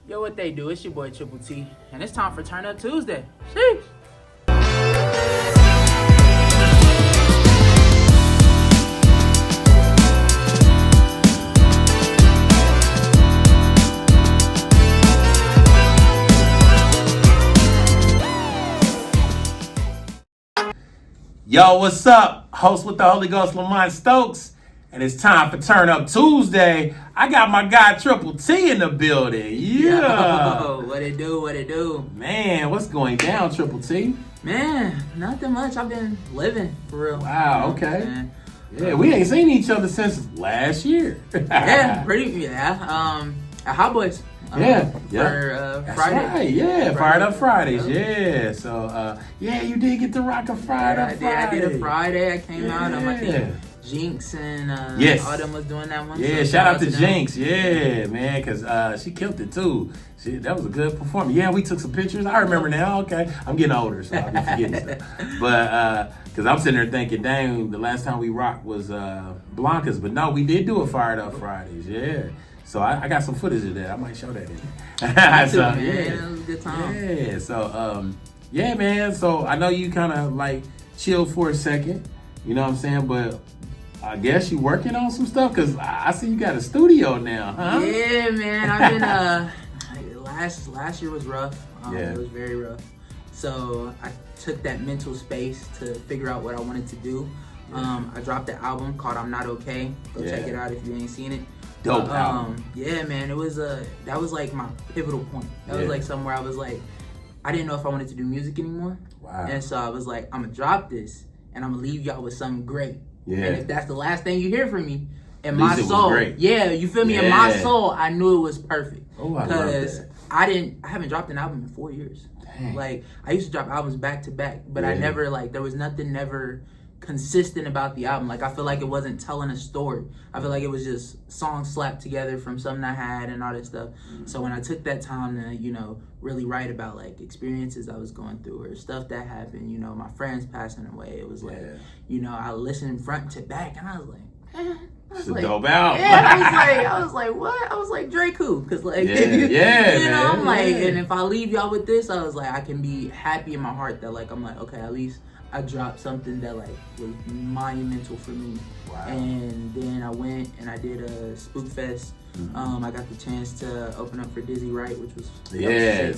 Yo, what they do? It's your boy Triple T, and it's time for Turn Up Tuesday. Sheesh. Yo, what's up? Host with the Holy Ghost, Lamont Stokes. And it's time for Turn Up Tuesday. I got my guy Triple T in the building. Yeah. Yo, what it do? What it do? Man, what's going down, Triple T? Man, nothing much. I've been living for real. Wow, okay. Yeah, we ain't seen each other since last year. Yeah. At Hot Boys. Yeah. For That's Friday. right, yeah. Fired Up Fridays, yeah. So, yeah, you did get to rock a Fired Up Friday. I did a Friday. I came out. I think Jinx and yes. Autumn was doing that one. Yeah, so shout out to Jinx. Yeah, man, because she killed it too. That was a good performance. Yeah, we took some pictures. I remember now. Okay, I'm getting older, so I'll be forgetting stuff. But because I'm sitting there thinking, dang, the last time we rocked was Blanca's. But no, we did do a Fired Up Fridays. Yeah. So I got some footage of that. I might show that in there. So, man, it was a good time. Yeah. So yeah, man. So I know you kind of like chilled for a second. You know what I'm saying? But I guess you working on some stuff because I see you got a studio now, huh? Yeah, man. I've been last year was rough. It was very rough. So I took that mental space to figure out what I wanted to do. I dropped an album called I'm Not Okay. Go check it out if you ain't seen it. Dope album. Yeah, man. It was that was like my pivotal point. That was like somewhere I was like, I didn't know if I wanted to do music anymore. Wow. And so I was like, I'm gonna drop this and I'm gonna leave y'all with something great. Yeah. And if that's the last thing you hear from me, in my soul, you feel me? In my soul, I knew it was perfect. Oh, I love that. I haven't dropped an album in 4 years. Dang. Like I used to drop albums back to back, but I never there was nothing consistent about the album. Like I feel like it wasn't telling a story. I feel like it was just songs slapped together from something I had and all that stuff. So when I took that time to, really write about like experiences I was going through or stuff that happened, my friends passing away, it was like, I listened front to back and I was like, it's a dope album. Yeah, I was like, what? I was like, Drake who? Because like, I'm like, and if I leave y'all with this, I was like, I can be happy in my heart that like, I'm like, okay, at least I dropped something that like was monumental for me. Wow. And then I went and I did a Spook Fest. I got the chance to open up for Dizzy Wright, which was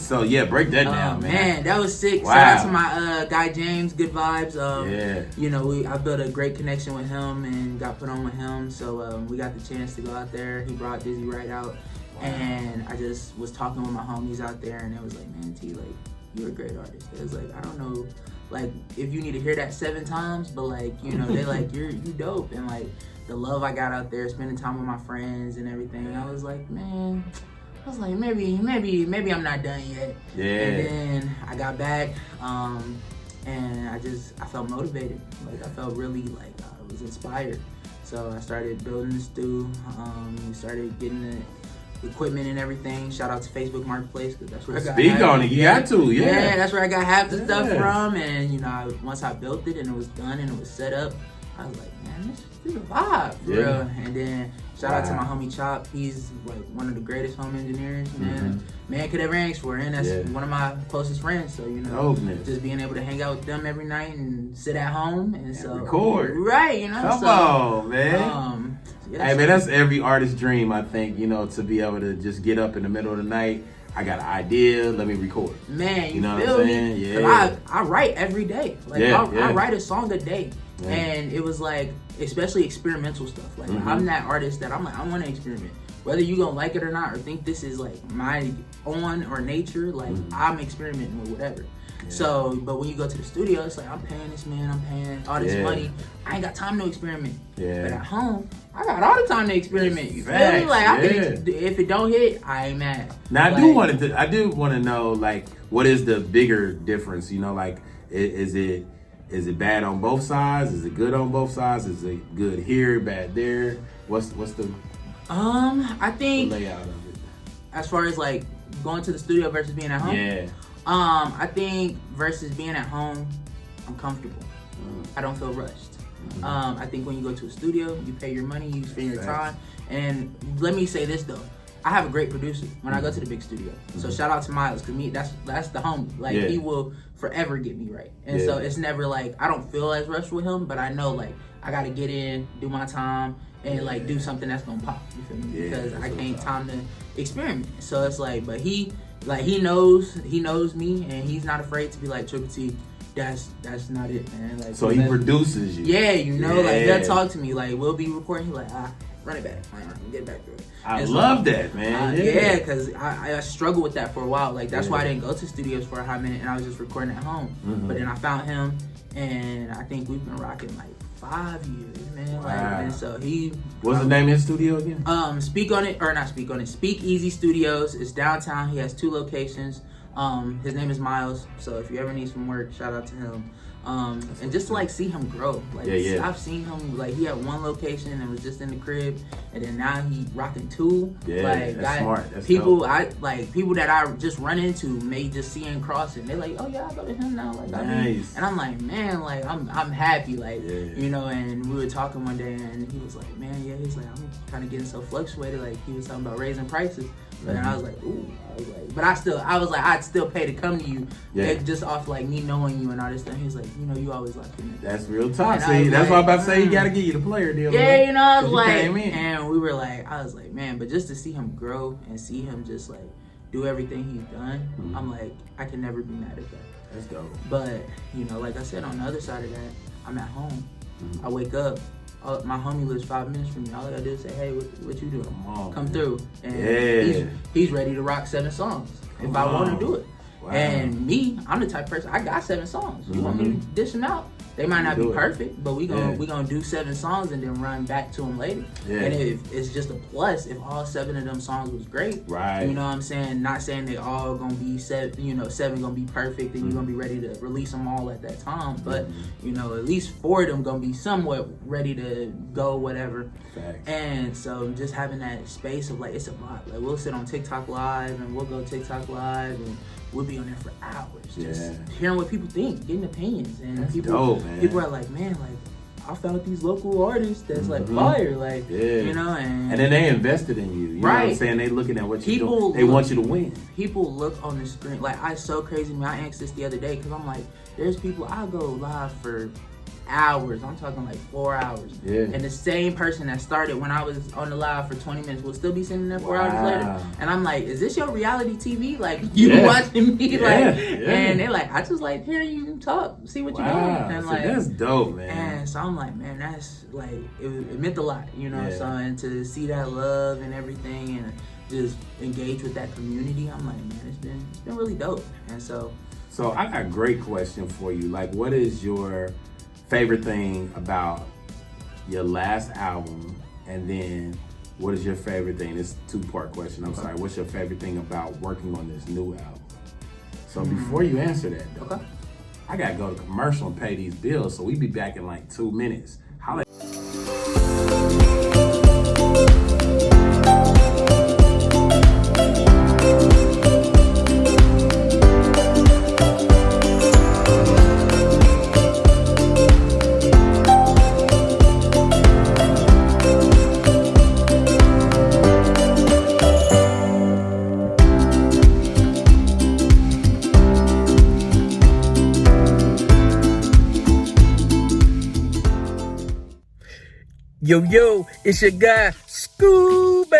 so break that down, man. That was sick. Wow. Shout out to my guy James, good vibes. I built a great connection with him and got put on with him. So we got the chance to go out there. He brought Dizzy Wright out, and I just was talking with my homies out there, and it was like, man, T, like you're a great artist. It was like, I don't know, like if you need to hear that 7 times, but like they like you dope, and like the love I got out there, spending time with my friends and everything. I was like, man, maybe I'm not done yet. Yeah. And then I got back, and I felt motivated. Like I felt really like I was inspired. So I started building the stew. We started getting the equipment and everything. Shout out to Facebook Marketplace because that's where I got. Speak on it. You got to. Yeah, that's where I got half the stuff from. And once I built it and it was done and it was set up, I was like, man, this is a vibe, for real. And then shout out to my homie Chop. He's like one of the greatest home engineers, man. Man could ever ask for, and that's one of my closest friends. So just being able to hang out with them every night and sit at home and so record, right? Come on, man. Hey, man, that's every artist's dream, I think. To be able to just get up in the middle of the night. I got an idea. Let me record. Man, you know feel what I'm me? saying? Yeah. I write every day. Like I write a song a day. Yeah. And it was like, especially experimental stuff. Like I'm that artist that I'm like, I want to experiment. Whether you gonna like it or not, or think this is like my own or nature, like I'm experimenting with whatever. Yeah. So, but when you go to the studio, it's like I'm paying this man, I'm paying all this money. I ain't got time to experiment. Yeah. But at home, I got all the time to experiment. You feel me? Like I can, if it don't hit, I ain't mad. Now I do want to know like what is the bigger difference? Like is it bad on both sides? Is it good on both sides? Is it good here, bad there? What's the I think the layout of it? As far as like going to the studio versus being at home. Yeah. I think versus being at home, I'm comfortable. I don't feel rushed. I think when you go to a studio, you pay your money, you spend your time. And let me say this though, I have a great producer when I go to the big studio. So shout out to Miles, cause me, that's the homie. Like he will forever get me right. And so it's never like, I don't feel as rushed with him, but I know like I gotta get in, do my time, and like do something that's gonna pop. You feel me? Because I can't time to experiment. So it's like, but he knows me, and he's not afraid to be like, Triple T, that's not it, man. Like, so he produces you. Yeah, like he'll talk to me, like we'll be recording, he's like, run it back, get back to it. I love that, man. Yeah, because I struggled with that for a while. Like that's why I didn't go to studios for a hot minute, and I was just recording at home. But then I found him, and I think we've been rocking like 5 years, man. Wow. Like, and so he. What's the name of his studio again? Speak Easy Studios. It's downtown. He has 2 locations. His name is Miles. So if you ever need some work, shout out to him. And just to like see him grow. Like I've seen him, like he had 1 location and was just in the crib, and then now he rocking 2. Yeah, like, that's smart. That's people dope. People that I just run into may just see him crossing. They're like, oh yeah, I go to him now. Like nice. and I'm like, man, like I'm happy, like you know. And we were talking one day, and he was like, man, yeah, he's like, I'm kind of getting so fluctuated. Like he was talking about raising prices, but then I was like, ooh. But I'd still pay to come to you, just off like me knowing you and all this stuff. He was like, you know, you always like me. That's real talk. See, that's what I'm about to say. You gotta get you the player deal. Yeah, you know, I was like, and we were like, I was like, man, but just to see him grow and see him just like do everything he's done, I'm like, I can never be mad at that. That's dope. But you know, like I said, on the other side of that, I'm at home. I wake up. My homie lives 5 minutes from me. All I gotta do is say, hey, what you doing? Come through. And he's ready to rock 7 songs if I want to do it. Wow. And me, I'm the type of person, I got 7 songs. You want me to dish them out? They might not be perfect, but we gonna do 7 songs and then run back to them later. Yeah. And if it's just a plus, if all 7 of them songs was great, right? You know what I'm saying? Not saying they all gonna be 7. You know, 7 gonna be perfect and you're gonna be ready to release them all at that time. But you know, at least 4 of them gonna be somewhat ready to go, whatever. Facts. And so just having that space of like, it's a lot. Like we'll sit on TikTok Live and we'll go TikTok Live and we'll be on there for hours, just hearing what people think, getting opinions, and that's people dope, man. People are like, man, like I found these local artists that's like fire, like you know, and then they invested in you. You know what I'm saying? They looking at what you do. They want you to win. People look on the screen like it's so crazy. I asked this the other day because I'm like, there's people I go live for hours. I'm talking like 4 hours. Yeah. And the same person that started when I was on the live for 20 minutes will still be sitting there 4 hours later. And I'm like, is this your reality TV? Like you watching me? And they're like, I just like hearing you talk, see what you're doing. And like that's dope, man. And so I'm like, man, that's like it meant a lot, you know. So and to see that love and everything and just engage with that community, I'm like, man, it's been really dope. And so I got a great question for you. Like, what is your favorite thing about your last album, and then what is your favorite thing? This is a 2-part question. I'm sorry. What's your favorite thing about working on this new album? So before you answer that, though, I gotta go to commercial and pay these bills. So we be back in like 2 minutes. Holla. Yo, it's your guy, Scooby.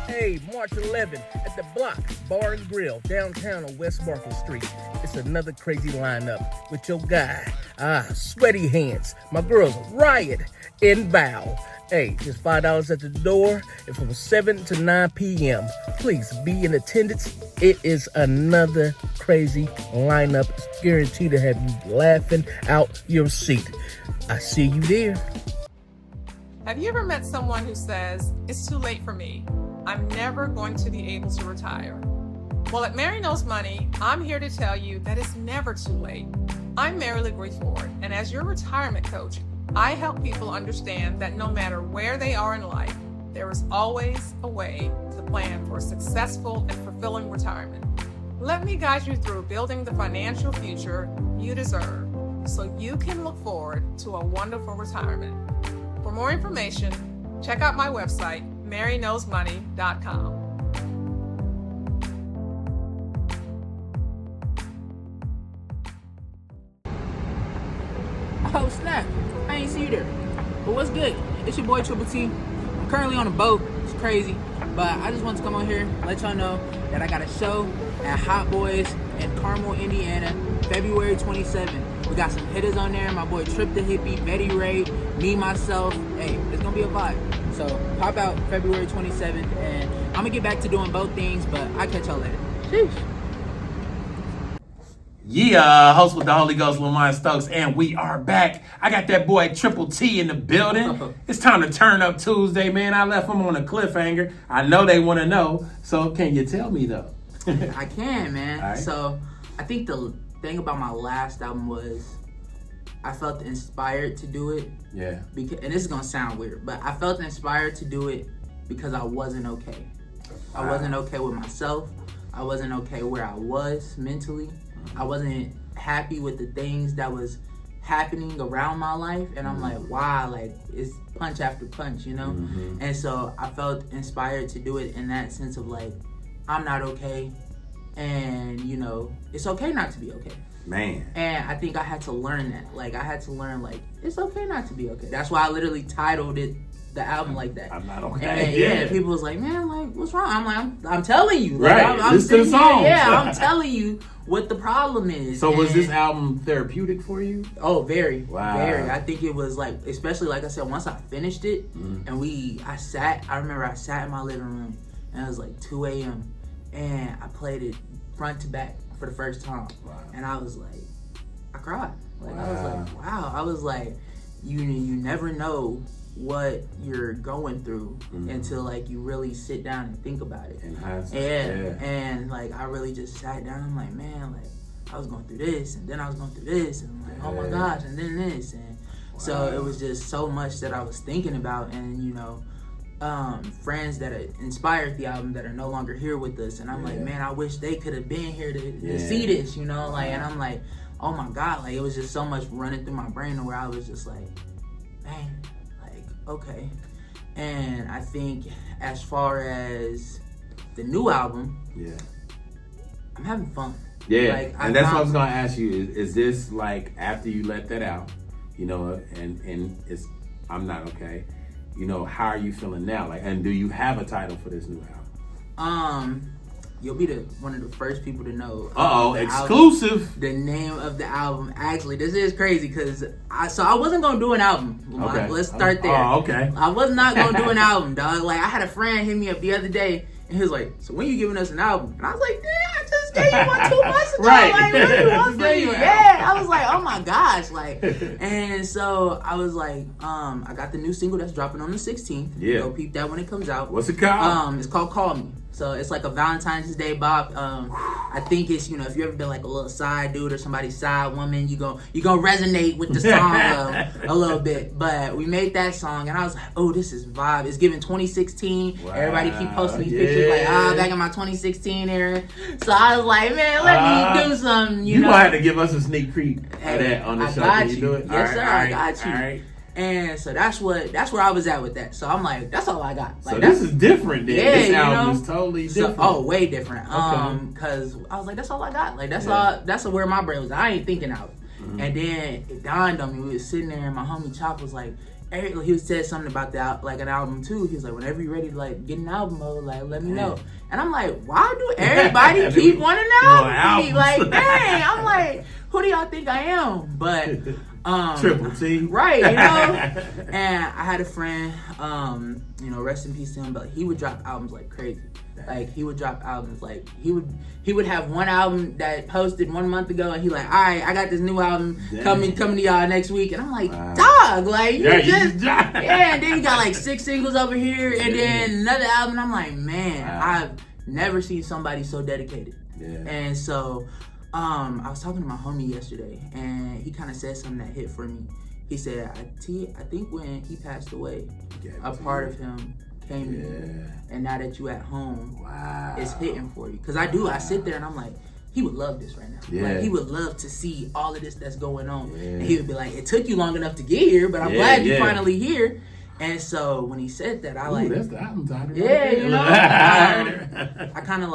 Hey, March 11th at the Block Bar and Grill, downtown on West Market Street. It's another crazy lineup with your guy, Sweaty Hands, my girls, Riot and Val. Hey, just $5 at the door and from 7 to 9 p.m. Please be in attendance. It is another crazy lineup. It's guaranteed to have you laughing out your seat. I see you there. Have you ever met someone who says, it's too late for me, I'm never going to be able to retire? Well, at Mary Knows Money, I'm here to tell you that it's never too late. I'm Mary LeGree Ford, and as your retirement coach, I help people understand that no matter where they are in life, there is always a way to plan for a successful and fulfilling retirement. Let me guide you through building the financial future you deserve so you can look forward to a wonderful retirement. For more information, check out my website, MaryKnowsMoney.com. Oh snap! I ain't see you there. But what's good? It's your boy Triple T. I'm currently on a boat. It's crazy, but I just want to come on here and let y'all know that I got a show at Hot Boys in Carmel, Indiana, February 27th. We got some hitters on there. My boy Trip the Hippie, Betty Ray, me, myself. Hey, it's gonna be a vibe. So pop out February 27th, and I'm gonna get back to doing both things, but I'll catch y'all later. Sheesh. Yeah, host with the Holy Ghost, Lamont Stokes, and we are back. I got that boy Triple T in the building. It's time to turn up Tuesday, man. I left them on a cliffhanger. I know they want to know, so can you tell me though? I can, man. Right. So I think the thing about my last album was I felt inspired to do it. Yeah. Because, and this is gonna sound weird, but I felt inspired to do it because I wasn't okay. I wasn't okay with myself. I wasn't okay where I was mentally. I wasn't happy with the things that was happening around my life, and I'm like, wow, like it's punch after punch, you know? And so I felt inspired to do it in that sense of like, I'm not okay, and you know, it's okay not to be okay. Man. And I think I had to learn that. Like, I had to learn, like, it's okay not to be okay. That's why I literally titled it the album like that. I'm not okay. And yeah, people was like, man, like, what's wrong? I'm like, I'm telling you. Like, Right. I'm Listen to the songs. Yeah, I'm telling you what the problem is. So was And- this album therapeutic for you? Oh, very. Wow. Very. I think it was like, especially like I said, once I finished it and I remember I sat in my living room and it was like 2 a.m. and I played it front to back for the first time. Wow. And I was like, I cried. Like, Wow. I was like, wow. I was like, you never know what you're going through until like you really sit down and think about it. In hindsight. And like I really just sat down. I'm like, man, like I was going through this, and then I was going through this, and I'm like, oh my gosh, and then this, and so it was just so much that I was thinking about, and you know, friends that inspired the album that are no longer here with us, and I'm like, man, I wish they could have been here to see this, you know, like, and I'm like, oh my God, like it was just so much running through my brain where I was just like, man. Okay. And I think as far as the new album, I'm having fun. Yeah, like, and that's what I was gonna ask you. Is this like after you let that out, you know, and it's I'm not okay, you know, how are you feeling now? Like, and do you have a title for this new album? You'll be one of the first people to know. Exclusive. Album, the name of the album. Actually, this is crazy because I wasn't gonna do an album. Okay. Let's start there. Oh, okay. I was not gonna do an album, dog. Like I had a friend hit me up the other day, and he was like, "So when you giving us an album?" And I was like, "Damn, I just gave you one 2 months ago." Right. Like, what do you want from me? Yeah. Yeah. I was like, "Oh my gosh!" Like, and so I was like, I got the new single that's dropping on the 16th. Yeah. Go peep that when it comes out. What's it called? It's called "Call Me." So it's like a Valentine's Day bop. I think it's, you know, if you ever been like a little side dude or somebody's side woman, you gonna resonate with the song a little bit. But we made that song and I was like, oh, this is vibe. It's giving 2016. Wow. Everybody keep posting these pictures like, back in my 2016 era. So I was like, man, let me do something. You know, gonna have to give us a sneak peek of that on the show. Can you do it? Yes, sir. I got you. All right. And so that's where I was at with that. So I'm like, that's all I got. Like, so this is different then. Yeah, this album you know? is totally different. So, way different. Okay. Cause I was like, that's all I got. Like that's where my brain was. I ain't thinking out. And then it dawned on me. We was sitting there and my homie Chop was like, he said something about that, like an album too. He was like, whenever you're ready to like get an album mode, like let me know. And I'm like, why do everybody keep wanting an album? Like, dang, I'm like, who do y'all think I am? But Triple T. Right, you know? And I had a friend, you know, rest in peace to him, but he would drop albums like crazy. Like, he would drop albums, like, he would have one album that posted 1 month ago, and he like, all right, I got this new album coming to y'all next week. And I'm like, dog, like, you just and then he got like 6 singles over here, and then another album, and I'm like, man, I've never seen somebody so dedicated. And so, I was talking to my homie yesterday, and he kind of said something that hit for me. He said, I think when he passed away, a part of him came to you, and now that you at home, it's hitting for you. Because I sit there and I'm like, he would love this right now. Like, he would love to see all of this that's going on. And he would be like, it took you long enough to get here, but I'm glad you're finally here. And so when he said that, I Ooh, that's the album title. yeah, you know, I kind of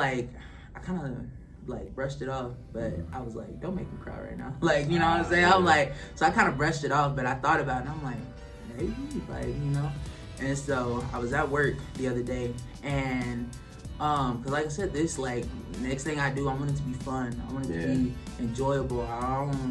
brushed it off, but I was like, don't make me cry right now. Like, you know what I'm saying? I'm like, so I kind of brushed it off, but I thought about it and I'm like, maybe, like, you know? And so I was at work the other day and, cause like I said, this like next thing I do, I want it to be fun. I want it to be enjoyable. I don't want to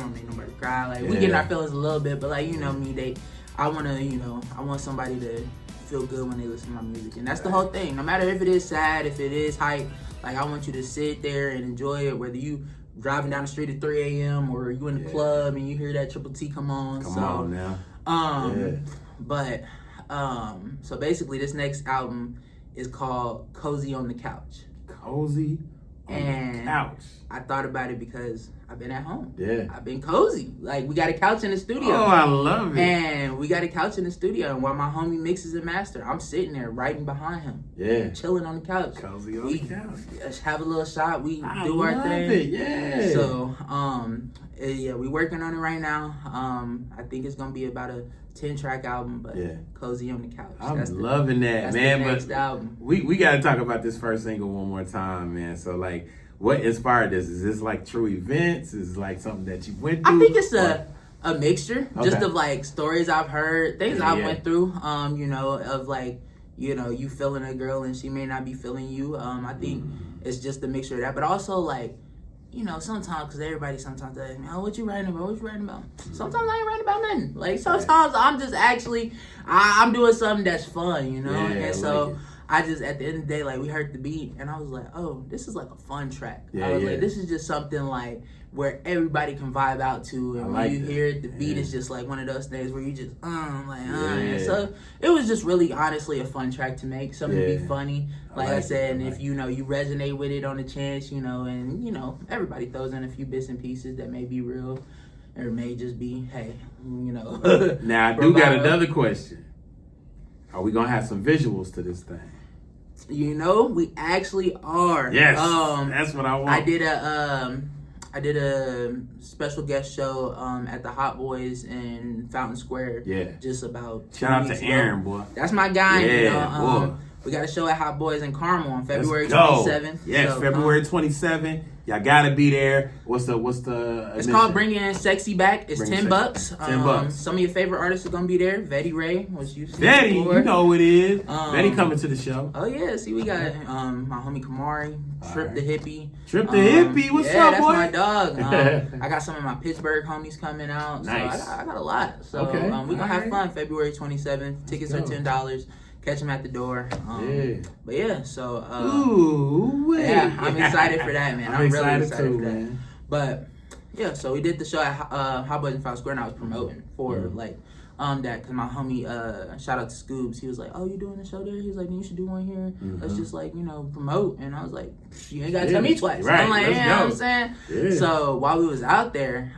make nobody cry. Like we get in our feelings a little bit, but like, you know me, I want somebody to feel good when they listen to my music. And that's the whole thing. No matter if it is sad, if it is hype, like I want you to sit there and enjoy it, whether you driving down the street at 3 a.m. or you in the club and you hear that Triple T come on. Come on now. But so basically this next album is called Cozy on the Couch. Cozy on the Couch. I thought about it because I've been at home. Yeah. I've been cozy. Like, we got a couch in the studio. Oh, I love it. And we got a couch in the studio. And while my homie mixes and master, I'm sitting there writing behind him. Yeah. Chilling on the couch. Cozy on the couch. Just have a little shot. We I do our love thing. It. Yeah. So, yeah, we working on it right now. I think it's going to be about a 10-track album, but Cozy on the Couch. I'm loving that, man. The next album. We got to talk about this first single one more time, man. So, like, what inspired this? Is this like true events? Is it like something that you went through? I think it's a mixture, just of like stories I've heard, things I went through, you know, of like, you know, you feeling a girl and she may not be feeling you. I think it's just a mixture of that, but also like, you know, sometimes, because everybody sometimes says, man, what you writing about? What you writing about? Sometimes I ain't writing about nothing. Like, sometimes I'm just actually, I'm doing something that's fun, you know? And so I just, at the end of the day, like, we heard the beat, and I was like, oh, this is like a fun track. I was like, this is just something like where everybody can vibe out to, and when you hear it, the beat is just like one of those things where you just, And so it was just really, honestly, a fun track to make, something to be funny, like I said, and if, you know, you resonate with it on the chance, you know, and, you know, everybody throws in a few bits and pieces that may be real, or may just be, hey, you know. Now, I do got another question. Are we going to have some visuals to this thing? You know, we actually are. Yes, that's what I want. I did a special guest show at the Hot Boys in Fountain Square. Yeah. Just about shout out to Aaron, boy. That's my guy. Yeah, you know, boy. We got a show at Hot Boys in Carmel on February 27th. Yes, so, February 27th. Y'all gotta be there. What's the It's called Bringing Sexy Back. It's $10. $10. Some of your favorite artists are gonna be there. Vetty Ray, which you see Vetty, before. you know who it is. Vetty coming to the show. Oh yeah, see we got my homie Kamari, Trip the Hippie. Trip the Hippie, what's up, that's boy? my dog. I got some of my Pittsburgh homies coming out. Nice. So I got a lot. So we gonna have fun February 27th. Tickets are $10. Catch them at the door. But yeah, so I'm excited for that, man. I'm really excited for that. Man. But yeah, so we did the show at Hot Boys in Fountain Square, and I was promoting for like that because my homie, shout out to Scoobs, he was like, oh, you doing the show there? He was like, you should do one here. Let's just like, you know, promote. And I was like, you ain't gotta tell me twice. Right. I'm like, you know what I'm saying? Yeah. So while we was out there,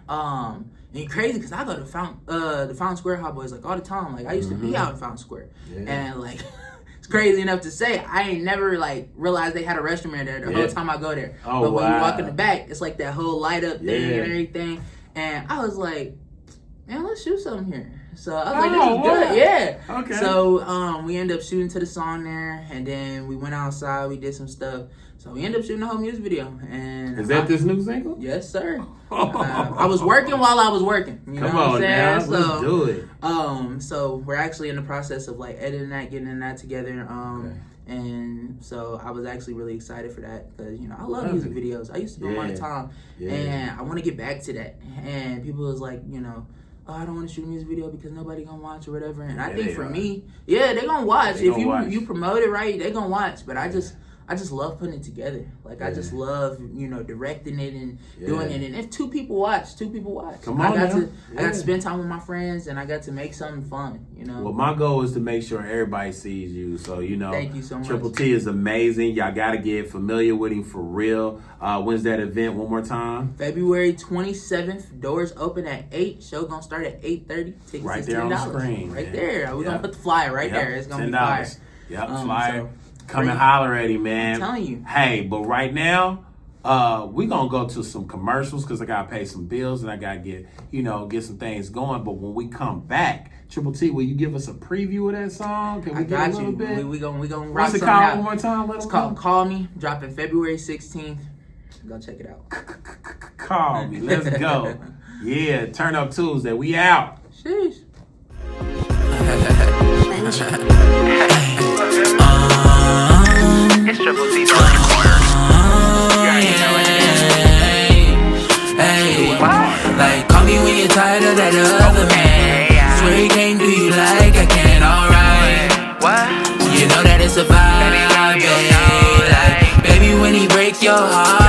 and it's crazy because I go to the Fountain Square Hot Boys like all the time. Like I used to be out in Fountain Square, and like it's crazy enough to say I ain't never like realized they had a restroom in there the whole time I go there. But when you walk in the back, it's like that whole light up thing and everything. And I was like, man, let's shoot something here. So I was like, this is good. Yeah. Okay. So we ended up shooting to the song there, and then we went outside. We did some stuff. So we ended up shooting a whole music video. And is that this new single? Yes, sir. I was working while I was working. You know what I'm saying? Now, let's do it. So we're actually in the process of like editing that, getting that together. And so I was actually really excited for that because, you know, I love music videos. I used to do them all the time. And I want to get back to that. And people was like, you know, oh, I don't want to shoot a music video because nobody gonna watch or whatever. And I think for me, they gonna watch. If you promote it right, they gonna watch. But I just love putting it together. Like I just love, you know, directing it and doing it. And if two people watch. Come on, I got to spend time with my friends and I got to make something fun, you know. Well, my goal is to make sure everybody sees you. So, you know, thank you so much. Triple T is amazing. Y'all got to get familiar with him for real. When's that event one more time? February 27th. Doors open at 8. Show gonna start at 8:30. Tickets right is there $10. On the screen. Right there. We're gonna put the flyer right there. It's gonna $10. be fire. Yep, flyer. Come and holler at him, man. I'm telling you. Hey, but right now, we gonna go to some commercials because I gotta pay some bills and I gotta get some things going. But when we come back, Triple T, will you give us a preview of that song? Can we get a little bit? We gonna rock What's it something called out. one more time? It's called Call Me, dropping February 16th. Go check it out. Call me. Let's go. Yeah, Turn Up Tuesday. We out. Sheesh. It's Triple T on the corner. You already know what it is. Hey, like call me when you're tired of that other man. Swear he can't do you like I can, alright. What? You know that it's a vibe, baby. Like, baby, when he break your heart.